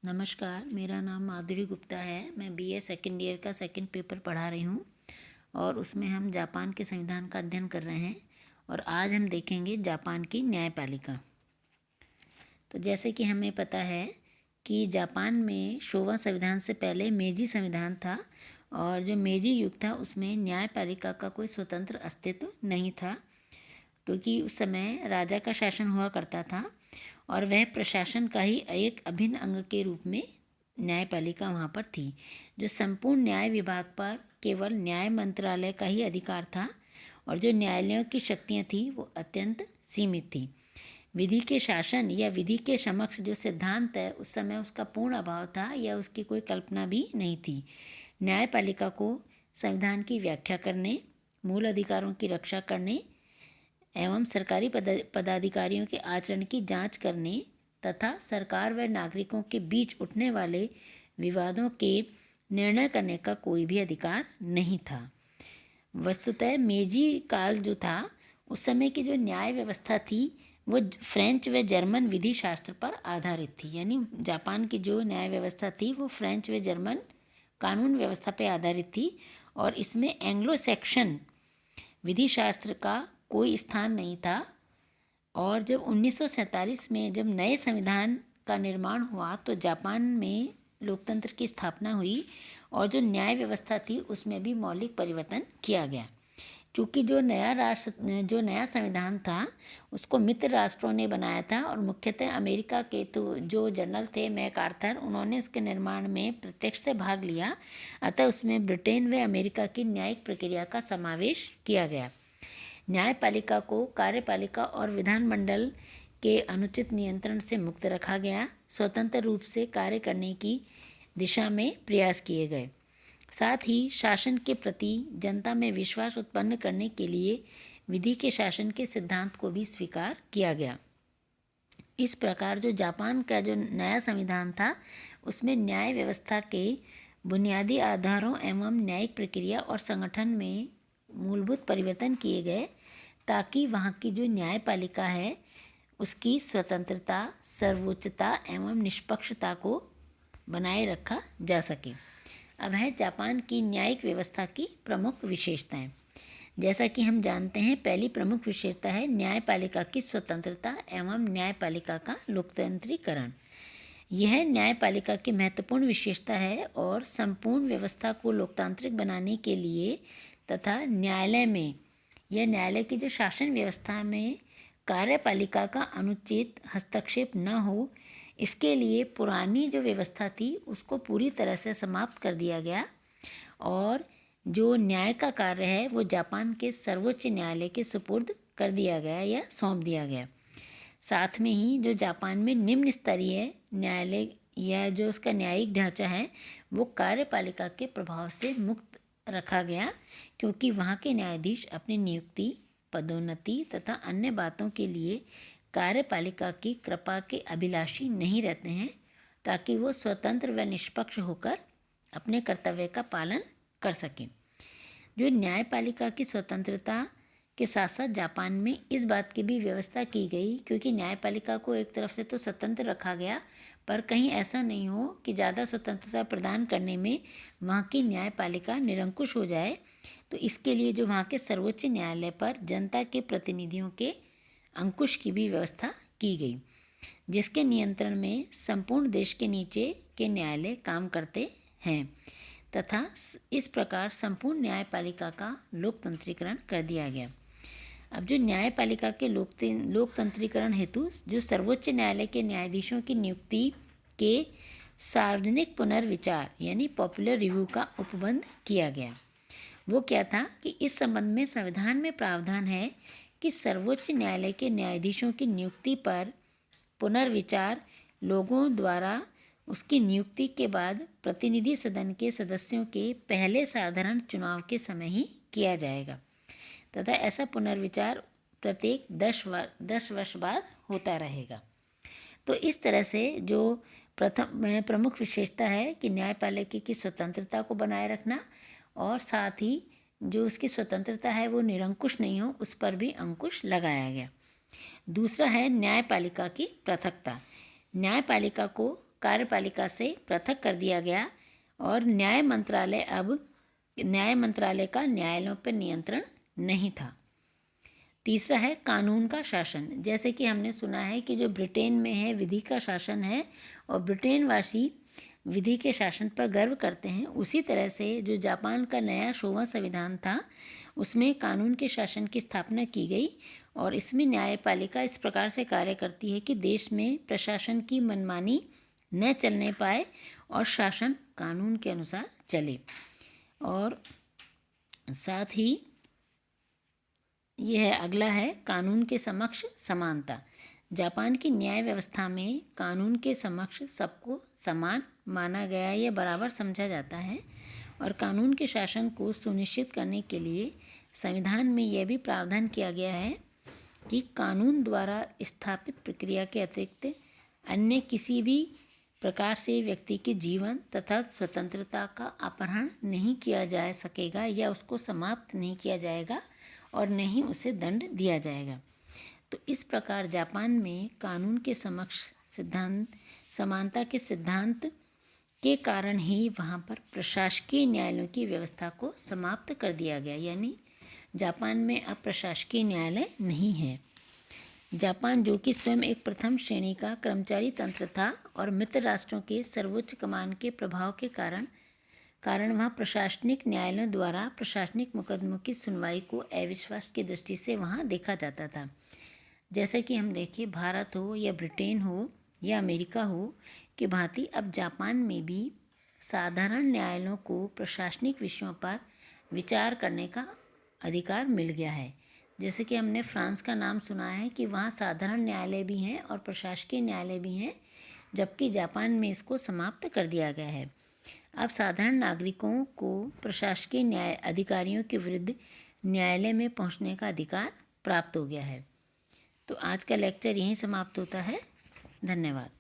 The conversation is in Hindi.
नमस्कार, मेरा नाम माधुरी गुप्ता है। मैं बीए सेकंड ईयर का सेकंड पेपर पढ़ा रही हूँ और उसमें हम जापान के संविधान का अध्ययन कर रहे हैं और आज हम देखेंगे जापान की न्यायपालिका। तो जैसे कि हमें पता है कि जापान में शोवा संविधान से पहले मेजी संविधान था और जो मेजी युग था उसमें न्यायपालिका का कोई स्वतंत्र अस्तित्व नहीं था, क्योंकि उस समय राजा का शासन हुआ करता था और वह प्रशासन का ही एक अभिन्न अंग के रूप में न्यायपालिका वहाँ पर थी। जो संपूर्ण न्याय विभाग पर केवल न्याय मंत्रालय का ही अधिकार था और जो न्यायालयों की शक्तियाँ थी वो अत्यंत सीमित थी। विधि के शासन या विधि के समक्ष जो सिद्धांत है उस समय उसका पूर्ण अभाव था या उसकी कोई कल्पना भी नहीं थी। न्यायपालिका को संविधान की व्याख्या करने, मूल अधिकारों की रक्षा करने एवं सरकारी पदाधिकारियों के आचरण की जांच करने तथा सरकार व नागरिकों के बीच उठने वाले विवादों के निर्णय करने का कोई भी अधिकार नहीं था। वस्तुतः मेजी काल जो था उस समय की जो न्याय व्यवस्था थी वो फ्रेंच व जर्मन विधि शास्त्र पर आधारित थी। यानी जापान की जो न्याय व्यवस्था थी वो फ्रेंच व जर्मन कानून व्यवस्था पर आधारित थी और इसमें एंग्लो सैक्सन विधि शास्त्र का कोई स्थान नहीं था। और जब 1947 में जब नए संविधान का निर्माण हुआ तो जापान में लोकतंत्र की स्थापना हुई और जो न्याय व्यवस्था थी उसमें भी मौलिक परिवर्तन किया गया। चूँकि जो नया संविधान था उसको मित्र राष्ट्रों ने बनाया था और मुख्यतः अमेरिका के तो जो जनरल थे मैकआर्थर, उन्होंने उसके निर्माण में प्रत्यक्ष से भाग लिया। अतः उसमें ब्रिटेन व अमेरिका की न्यायिक प्रक्रिया का समावेश किया गया। न्यायपालिका को कार्यपालिका और विधानमंडल के अनुचित नियंत्रण से मुक्त रखा गया। स्वतंत्र रूप से कार्य करने की दिशा में प्रयास किए गए। साथ ही शासन के प्रति जनता में विश्वास उत्पन्न करने के लिए विधि के शासन के सिद्धांत को भी स्वीकार किया गया। इस प्रकार जो जापान का जो नया संविधान था उसमें न्याय व्यवस्था के बुनियादी आधारों एवं न्यायिक प्रक्रिया और संगठन में मूलभूत परिवर्तन किए गए ताकि वहाँ की जो न्यायपालिका है उसकी स्वतंत्रता, सर्वोच्चता एवं निष्पक्षता को बनाए रखा जा सके। अब है जापान की न्यायिक व्यवस्था की प्रमुख विशेषताएं। जैसा कि हम जानते हैं, पहली प्रमुख विशेषता है न्यायपालिका की स्वतंत्रता एवं न्यायपालिका का लोकतंत्रीकरण। यह न्यायपालिका की महत्वपूर्ण विशेषता है और संपूर्ण व्यवस्था को लोकतांत्रिक बनाने के लिए तथा न्यायालय में या न्यायालय की जो शासन व्यवस्था में कार्यपालिका का अनुचित हस्तक्षेप न हो, इसके लिए पुरानी जो व्यवस्था थी उसको पूरी तरह से समाप्त कर दिया गया और जो न्याय का कार्य है वो जापान के सर्वोच्च न्यायालय के सुपुर्द कर दिया गया या सौंप दिया गया। साथ में ही जो जापान में निम्न स्तरीय न्यायालय या जो उसका न्यायिक ढांचा है वो कार्यपालिका के प्रभाव से मुक्त रखा गया, क्योंकि वहाँ के न्यायाधीश अपनी नियुक्ति, पदोन्नति तथा अन्य बातों के लिए कार्यपालिका की कृपा के अभिलाषी नहीं रहते हैं, ताकि वो स्वतंत्र व निष्पक्ष होकर अपने कर्तव्य का पालन कर सकें। जो न्यायपालिका की स्वतंत्रता के साथ साथ जापान में इस बात की भी व्यवस्था की गई, क्योंकि न्यायपालिका को एक तरफ से तो स्वतंत्र रखा गया पर कहीं ऐसा नहीं हो कि ज़्यादा स्वतंत्रता प्रदान करने में वहाँ की न्यायपालिका निरंकुश हो जाए, तो इसके लिए जो वहाँ के सर्वोच्च न्यायालय पर जनता के प्रतिनिधियों के अंकुश की भी व्यवस्था की गई, जिसके नियंत्रण में संपूर्ण देश के नीचे के न्यायालय काम करते हैं तथा इस प्रकार संपूर्ण न्यायपालिका का लोकतंत्रीकरण कर दिया गया। अब जो न्यायपालिका के लोकतंत्रीकरण हेतु जो सर्वोच्च न्यायालय के न्यायाधीशों की नियुक्ति के सार्वजनिक पुनर्विचार यानी पॉपुलर रिव्यू का उपबंध किया गया। वो क्या था कि इस संबंध में संविधान में प्रावधान है कि सर्वोच्च न्यायालय के न्यायाधीशों की नियुक्ति पर पुनर्विचार लोगों द्वारा उसकी नियुक्ति के बाद प्रतिनिधि सदन के सदस्यों के पहले साधारण चुनाव के समय ही किया जाएगा तथा ऐसा पुनर्विचार प्रत्येक 10 वर्ष बाद होता रहेगा। तो इस तरह से जो प्रमुख विशेषता है कि न्यायपालिका की स्वतंत्रता को बनाए रखना और साथ ही जो उसकी स्वतंत्रता है वो निरंकुश नहीं हो, उस पर भी अंकुश लगाया गया। दूसरा है न्यायपालिका की पृथकता। न्यायपालिका को कार्यपालिका से पृथक कर दिया गया और न्याय मंत्रालय का न्यायालयों पर नियंत्रण नहीं था। तीसरा है कानून का शासन। जैसे कि हमने सुना है कि जो ब्रिटेन में है विधि का शासन है और ब्रिटेनवासी विधि के शासन पर गर्व करते हैं, उसी तरह से जो जापान का नया शोवा संविधान था उसमें कानून के शासन की स्थापना की गई और इसमें न्यायपालिका इस प्रकार से कार्य करती है कि देश में प्रशासन की मनमानी न चलने पाए और शासन कानून के अनुसार चले। और साथ ही यह अगला है कानून के समक्ष समानता। जापान की न्याय व्यवस्था में कानून के समक्ष सबको समान माना गया या बराबर समझा जाता है और कानून के शासन को सुनिश्चित करने के लिए संविधान में यह भी प्रावधान किया गया है कि कानून द्वारा स्थापित प्रक्रिया के अतिरिक्त अन्य किसी भी प्रकार से व्यक्ति के जीवन तथा स्वतंत्रता का अपहरण नहीं किया जा सकेगा या उसको समाप्त नहीं किया जाएगा और न ही उसे दंड दिया जाएगा। तो इस प्रकार जापान में कानून के समक्ष समानता के सिद्धांत के कारण ही वहाँ पर प्रशासकीय न्यायालयों की व्यवस्था को समाप्त कर दिया गया, यानी जापान में अब प्रशासकीय न्यायालय नहीं है। जापान जो कि स्वयं एक प्रथम श्रेणी का कर्मचारी तंत्र था और मित्र राष्ट्रों के सर्वोच्च कमान के प्रभाव के कारण वहाँ प्रशासनिक न्यायालयों द्वारा प्रशासनिक मुकदमों की सुनवाई को अविश्वास की दृष्टि से वहाँ देखा जाता था। जैसे कि हम देखें भारत हो या ब्रिटेन हो या अमेरिका हो कि भांति अब जापान में भी साधारण न्यायालयों को प्रशासनिक विषयों पर विचार करने का अधिकार मिल गया है। जैसे कि हमने फ्रांस का नाम सुना है कि वहाँ साधारण न्यायालय भी हैं और प्रशासकीय न्यायालय भी हैं, जबकि जापान में इसको समाप्त कर दिया गया है। अब साधारण नागरिकों को प्रशासकीय न्याय अधिकारियों के विरुद्ध न्यायालय में पहुंचने का अधिकार प्राप्त हो गया है। तो आज का लेक्चर यहीं समाप्त होता है। धन्यवाद।